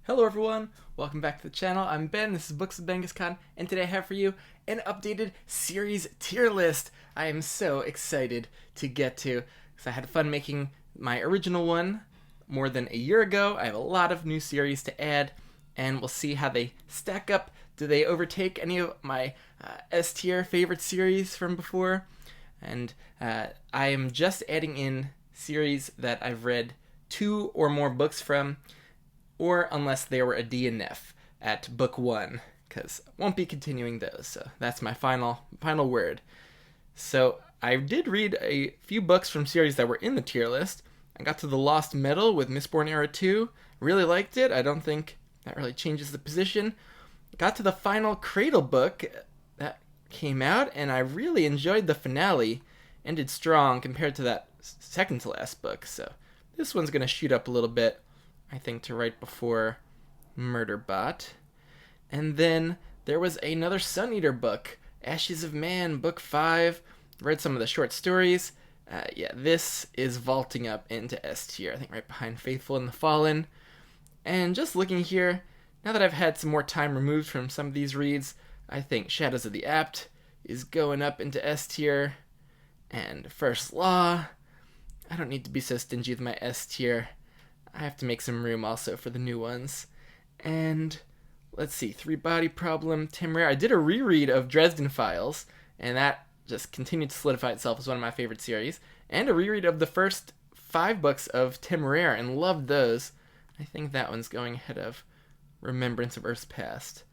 Hello everyone, welcome back to the channel. I'm Ben, this is Books of Genghis Khan, and today I have for you an updated series tier list. I am so excited to get to, because I had fun making my original one more than a year ago. I have a lot of new series to add, and we'll see how they stack up. Do they overtake any of my S tier favorite series from before? And I am just adding in series that I've read 2 or more books from, or unless they were a DNF at book 1, because I won't be continuing those. So that's my final word. So I did read a few books from series that were in the tier list. I got to The Lost Metal with Mistborn Era 2. Really liked it. I don't think that really changes the position. Got to the final Cradle book that came out, and I really enjoyed the finale. Ended strong compared to that second to last book. So this one's going to shoot up a little bit, I think, to right before Murderbot. And then there was another Sun Eater book, Ashes of Man, book 5. Read some of the short stories. This is vaulting up into S tier, I think right behind Faithful and the Fallen. And just looking here, now that I've had some more time removed from some of these reads, I think Shadows of the Apt is going up into S tier. And First Law, I don't need to be so stingy with my S tier. I have to make some room also for the new ones. And let's see, Three Body Problem, Temeraire. I did a reread of Dresden Files, and that just continued to solidify itself as one of my favorite series. And a reread of the first 5 books of Temeraire, and loved those. I think that one's going ahead of Remembrance of Earth's Past.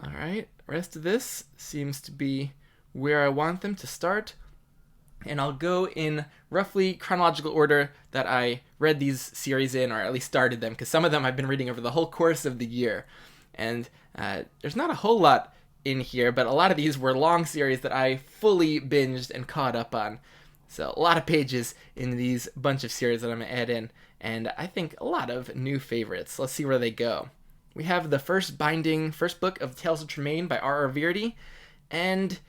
Alright, rest of this seems to be where I want them to start. And I'll go in roughly chronological order that I read these series in, or at least started them, because some of them I've been reading over the whole course of the year. And there's not a whole lot in here, but a lot of these were long series that I fully binged and caught up on. So a lot of pages in these bunch of series that I'm going to add in, and I think a lot of new favorites. Let's see where they go. We have the first book of Tales of Tremaine by R.R. Verdi, and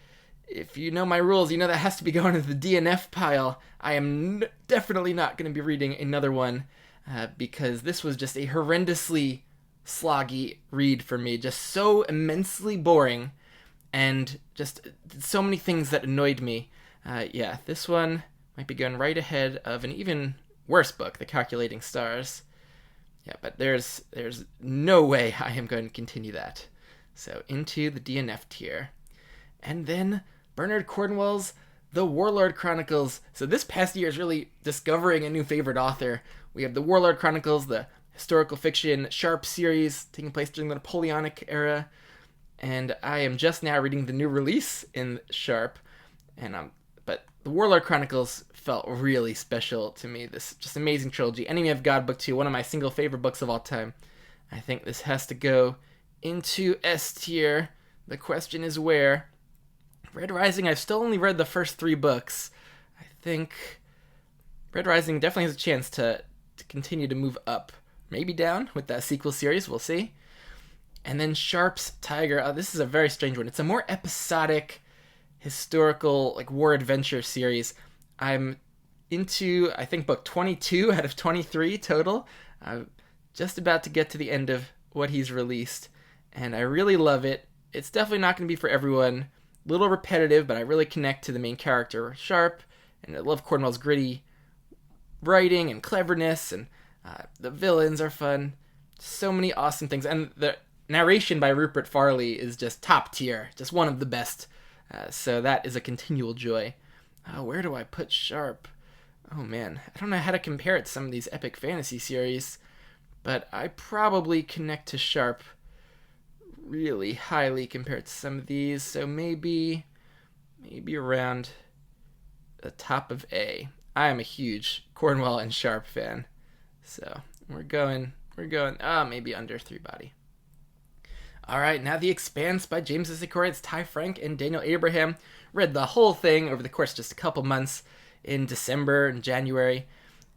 if you know my rules, you know that has to be going into the DNF pile. I am definitely not going to be reading another one because this was just a horrendously sloggy read for me. Just so immensely boring and just so many things that annoyed me. This one might be going right ahead of an even worse book, The Calculating Stars. Yeah, but there's no way I am going to continue that. So into the DNF tier. And then Bernard Cornwell's The Warlord Chronicles. So this past year is really discovering a new favorite author. We have The Warlord Chronicles, the historical fiction Sharp series taking place during the Napoleonic era. And I am just now reading the new release in Sharp. But The Warlord Chronicles felt really special to me. This just amazing trilogy. Enemy of God Book 2, one of my single favorite books of all time. I think this has to go into S tier. The question is where. Red Rising, I've still only read the first 3 books. I think Red Rising definitely has a chance to continue to move up. Maybe down with that sequel series, we'll see. And then Sharp's Tiger. This is a very strange one. It's a more episodic, historical, like war adventure series. I'm into, I think, book 22 out of 23 total. I'm just about to get to the end of what he's released, and I really love it. It's definitely not going to be for everyone. Little repetitive, but I really connect to the main character, Sharp, and I love Cornwell's gritty writing and cleverness, and the villains are fun. So many awesome things, and the narration by Rupert Farley is just top tier, just one of the best. So that is a continual joy. Where do I put Sharp? Oh man, I don't know how to compare it to some of these epic fantasy series, but I probably connect to Sharp really highly compared to some of these, so maybe around the top of A. I am a huge Cornwell and Sharp fan, so we're going maybe under Three Body. Alright, now The Expanse by James S. Corey. It's Ty Frank and Daniel Abraham. Read the whole thing over the course of just a couple months in December and January,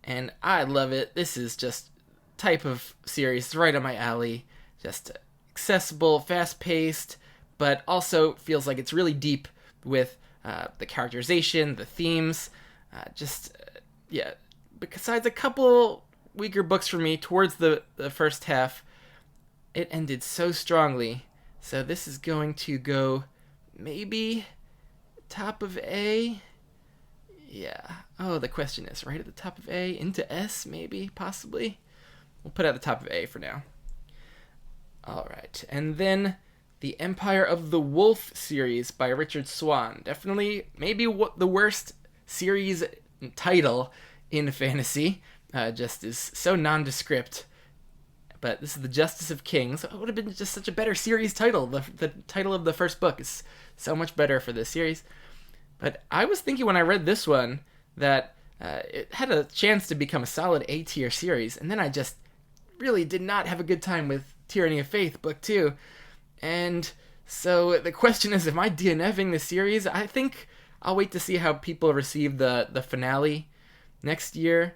and I love it. This is just type of series right up my alley. Just accessible, fast-paced, but also feels like it's really deep with the characterization, the themes. Besides a couple weaker books for me towards the first half, it ended so strongly. So this is going to go maybe top of A. Yeah. Oh, the question is right at the top of A into S, maybe, possibly. We'll put it at the top of A for now. All right. And then the Empire of the Wolf series by Richard Swan. Definitely, maybe the worst series title in fantasy. Just is so nondescript. But this is the Justice of Kings. It would have been just such a better series title. The title of the first book is so much better for this series. But I was thinking when I read this one that it had a chance to become a solid A tier series, and then I just really did not have a good time with Tyranny of Faith, book 2. And so the question is, am I DNFing the series? I think I'll wait to see how people receive the finale next year,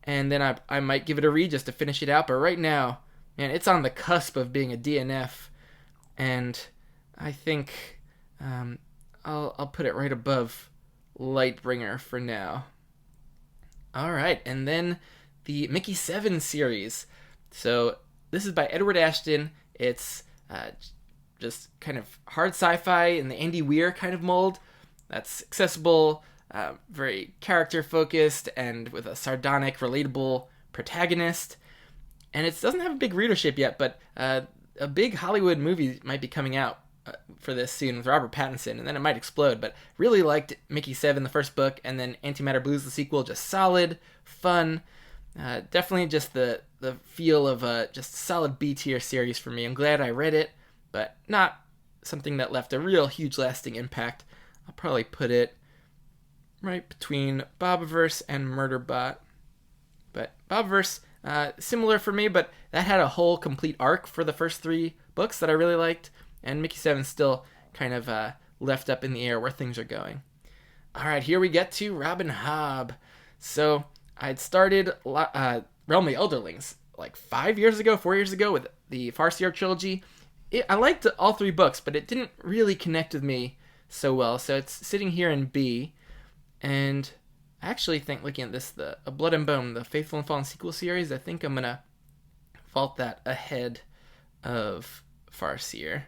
and then I might give it a read just to finish it out. But right now, man, it's on the cusp of being a DNF, and I think I'll put it right above Lightbringer for now. All right, and then the Mickey 7 series. So this is by Edward Ashton. It's just kind of hard sci-fi in the Andy Weir kind of mold. That's accessible, very character-focused, and with a sardonic, relatable protagonist. And it doesn't have a big readership yet, but a big Hollywood movie might be coming out for this soon with Robert Pattinson, and then it might explode. But really liked Mickey 7, the first book, and then Antimatter Blues, the sequel. Just solid, fun. Definitely just the feel of a just solid B tier series for me. I'm glad I read it, but not something that left a real huge lasting impact. I'll probably put it right between Bobiverse and Murderbot. But Bobiverse, similar for me, but that had a whole complete arc for the first 3 books that I really liked, and Mickey 7 still kind of left up in the air where things are going. All right, here we get to Robin Hobb. So I'd started Realm of the Elderlings like 4 years ago with the Farseer trilogy. I liked all 3 books, but it didn't really connect with me so well. So it's sitting here in B, and I actually think, looking at this, the Blood and Bone, the Faithful and Fallen sequel series, I think I'm gonna vault that ahead of Farseer.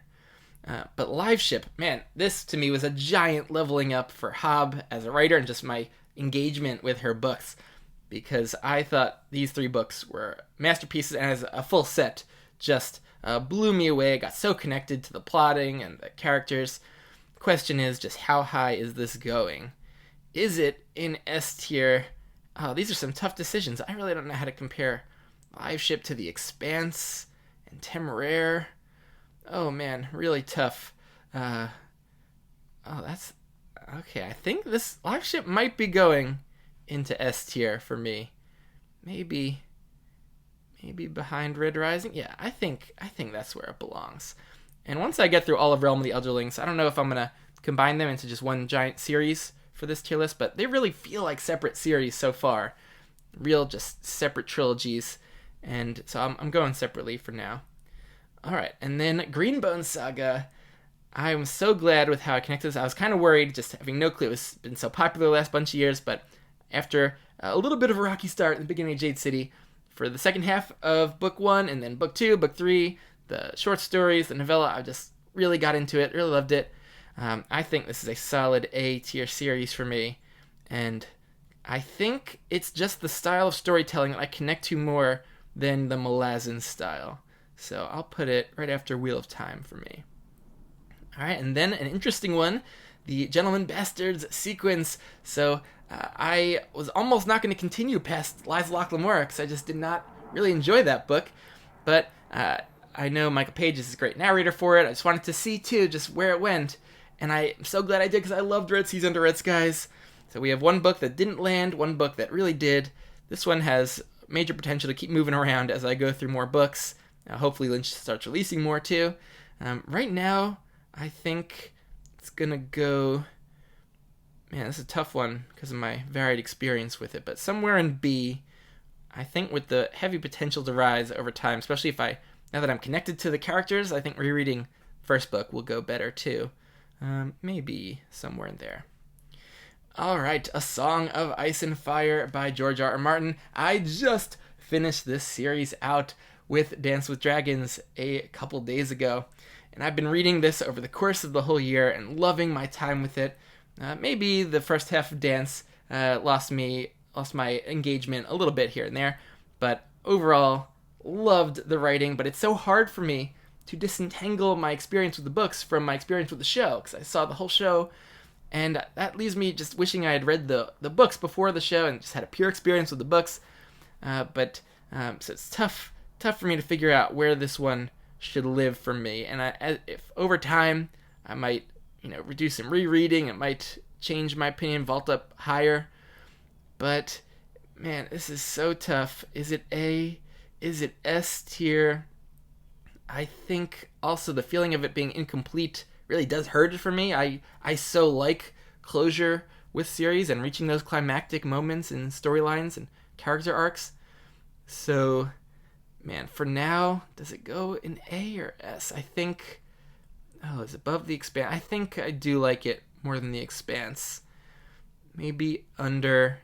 But Live Ship, man, this to me was a giant leveling up for Hobb as a writer and just my engagement with her books, because I thought these 3 books were masterpieces, and as a full set just blew me away. I got so connected to the plotting and the characters. The question is just, how high is this going? Is it in S tier? Oh, these are some tough decisions. I really don't know how to compare Live Ship to The Expanse and Temeraire. Oh man, really tough. That's okay. I think this Live Ship might be going into S tier for me. Maybe behind Red Rising. Yeah, I think that's where it belongs. And once I get through all of Realm of the Elderlings, I don't know if I'm gonna combine them into just one giant series for this tier list, but they really feel like separate series so far. Real just separate trilogies, and so I'm going separately for now. Alright, and then Greenbone Saga. I'm so glad with how I connected this. I was kind of worried, just having no clue. It's been so popular the last bunch of years, but after a little bit of a rocky start in the beginning of Jade City, for the second half of book 1, and then book 2, book 3, the short stories, the novella, I just really got into it, really loved it. I think this is a solid A tier series for me, and I think it's just the style of storytelling that I connect to more than the Malazan style. So I'll put it right after Wheel of Time for me. Alright, and then an interesting one, the Gentleman Bastards sequence. So I was almost not going to continue past Lies of Locke Lamora because I just did not really enjoy that book. But I know Michael Page is a great narrator for it. I just wanted to see, too, just where it went. And I'm so glad I did, because I loved Red Seas Under Red Skies. So we have one book that didn't land, one book that really did. This one has major potential to keep moving around as I go through more books. Hopefully Lynch starts releasing more, too. Right now, I think it's going to go... Man, this is a tough one because of my varied experience with it. But somewhere in B, I think with the heavy potential to rise over time, especially now that I'm connected to the characters, I think rereading first book will go better, too. Maybe somewhere in there. Alright, A Song of Ice and Fire by George R. R. Martin. I just finished this series out with Dance with Dragons a couple days ago. And I've been reading this over the course of the whole year and loving my time with it. Maybe the first half of Dance lost my engagement a little bit here and there, but overall loved the writing. But it's so hard for me to disentangle my experience with the books from my experience with the show, because I saw the whole show, and that leaves me just wishing I had read the books before the show and just had a pure experience with the books. So it's tough for me to figure out where this one should live for me. And if over time I might reduce some rereading, it might change my opinion, vault up higher. But man, this is so tough. Is it A? Is it S tier? I think also the feeling of it being incomplete really does hurt it for me. I so like closure with series and reaching those climactic moments in storylines and character arcs. So, man, for now, does it go in A or S? I think, it's above The Expanse. I think I do like it more than The Expanse. Maybe under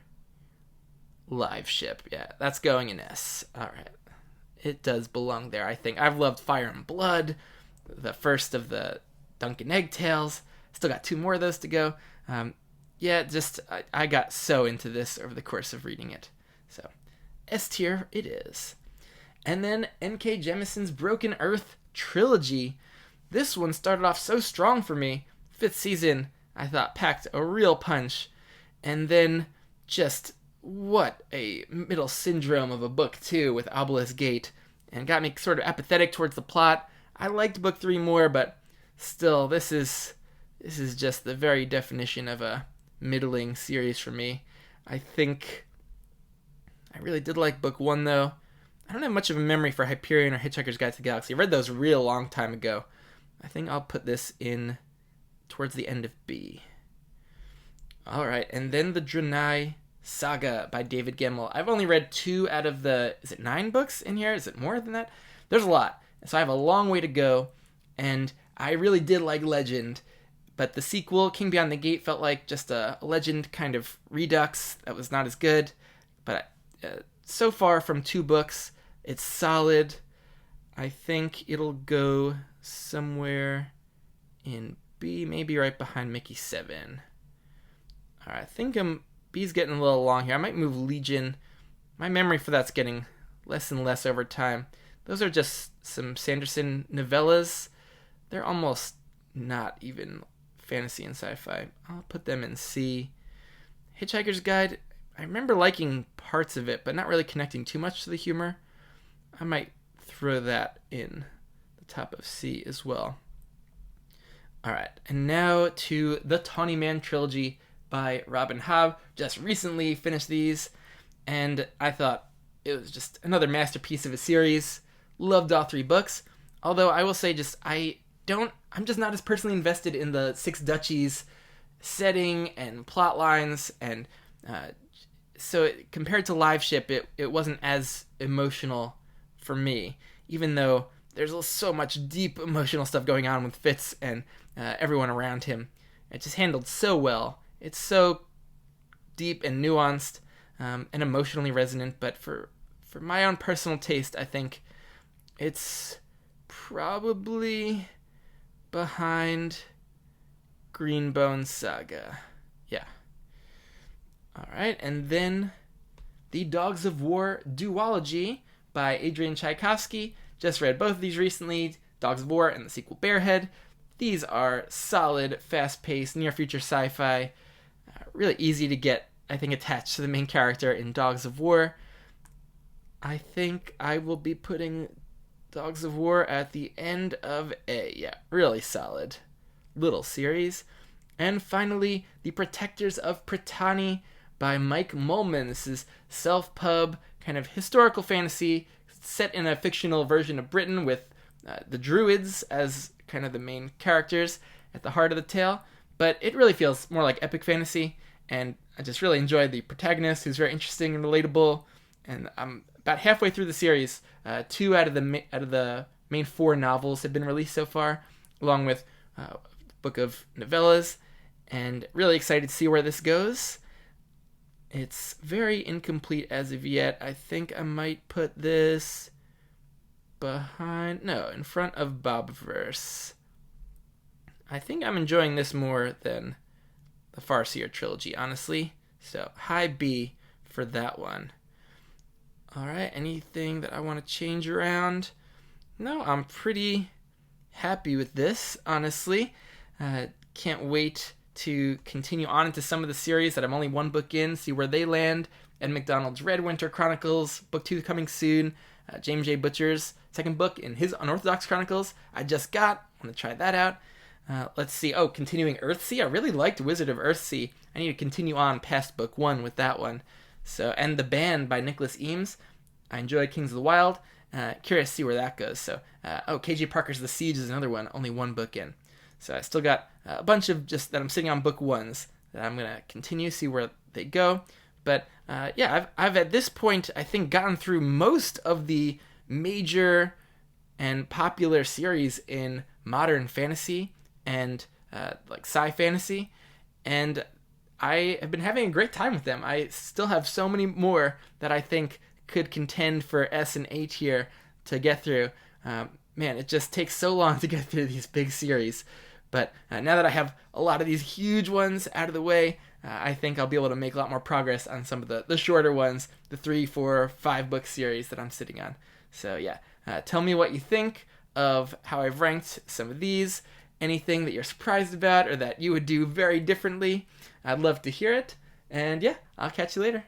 Live Ship. Yeah, that's going in S. All right. It does belong there, I think. I've loved Fire and Blood, the first of the Duncan Egg Tales. Still got 2 more of those to go. I got so into this over the course of reading it. So, S tier it is. And then N.K. Jemisin's Broken Earth trilogy. This one started off so strong for me. 5th season, I thought, packed a real punch. And then just what a middle syndrome of a book, too, with Obelisk Gate. And got me sort of apathetic towards the plot. I liked book 3 more, but still, this is just the very definition of a middling series for me. I think I really did like book 1, though. I don't have much of a memory for Hyperion or Hitchhiker's Guide to the Galaxy. I read those a real long time ago. I think I'll put this in towards the end of B. Alright, and then the Draenei Saga by David Gemmell. I've only read 2 out of the, 9 books in here? Is it more than that? There's a lot. So I have a long way to go, and I really did like Legend, but the sequel, King Beyond the Gate, felt like just a Legend kind of redux that was not as good. But so far from 2 books, it's solid. I think it'll go somewhere in B, maybe right behind Mickey 7. Alright, I think B's getting a little long here. I might move Legion. My memory for that's getting less and less over time. Those are just some Sanderson novellas. They're almost not even fantasy and sci-fi. I'll put them in C. Hitchhiker's Guide, I remember liking parts of it, but not really connecting too much to the humor. I might throw that in the top of C as well. Alright, and now to the Tawny Man trilogy by Robin Hobb. Just recently finished these, and I thought it was just another masterpiece of a series. Loved all 3 books. Although I will say I'm just not as personally invested in the 6 Duchies setting and plot lines, and so compared to Live Ship, it wasn't as emotional for me, even though there's so much deep emotional stuff going on with Fitz and everyone around him. It's just handled so well. It's so deep and nuanced and emotionally resonant, but for my own personal taste, I think it's probably behind Greenbone Saga. Yeah. Alright, and then the Dogs of War duology by Adrian Tchaikovsky. Just read both of these recently, Dogs of War and the sequel Bearhead. These are solid, fast-paced, near-future sci-fi. Really easy to get, I think, attached to the main character in Dogs of War. I think I will be putting Dogs of War at the end of A. Yeah, really solid little series. And finally, The Protectors of Prytani by Mike Mullman. This is self-pub, kind of historical fantasy set in a fictional version of Britain with the Druids as kind of the main characters at the heart of the tale. But it really feels more like epic fantasy, and I just really enjoyed the protagonist, who's very interesting and relatable. And I'm about halfway through the series. 2 out of the main 4 novels have been released so far, along with a book of novellas, and really excited to see where this goes. It's very incomplete as of yet. I think I might put this in front of Bobverse. I think I'm enjoying this more than the Farseer trilogy, honestly. So high B for that one. Alright, anything that I want to change around? No, I'm pretty happy with this, honestly. Can't wait to continue on into some of the series that I'm only one book in, see where they land. Ed McDonald's Red Winter Chronicles, book 2 coming soon. James J. Butcher's second book in his Unorthodox Chronicles I just got. I'm going to try that out. Let's see. Oh, continuing Earthsea. I really liked Wizard of Earthsea. I need to continue on past book 1 with that one. So, and The Band by Nicholas Eames. I enjoyed Kings of the Wild. Curious to see where that goes. So, KJ Parker's The Siege is another one, only one book in. So I still got a bunch of just that I'm sitting on book 1s that I'm gonna continue, see where they go. But yeah, I've at this point I think gotten through most of the major and popular series in modern fantasy and like sci-fantasy, and I have been having a great time with them. I still have so many more that I think could contend for S and A tier to get through. Man, it just takes so long to get through these big series. But now that I have a lot of these huge ones out of the way, I think I'll be able to make a lot more progress on some of the shorter ones, the 3, 4, 5 book series that I'm sitting on. So yeah, tell me what you think of how I've ranked some of these, anything that you're surprised about or that you would do very differently. I'd love to hear it. And yeah, I'll catch you later.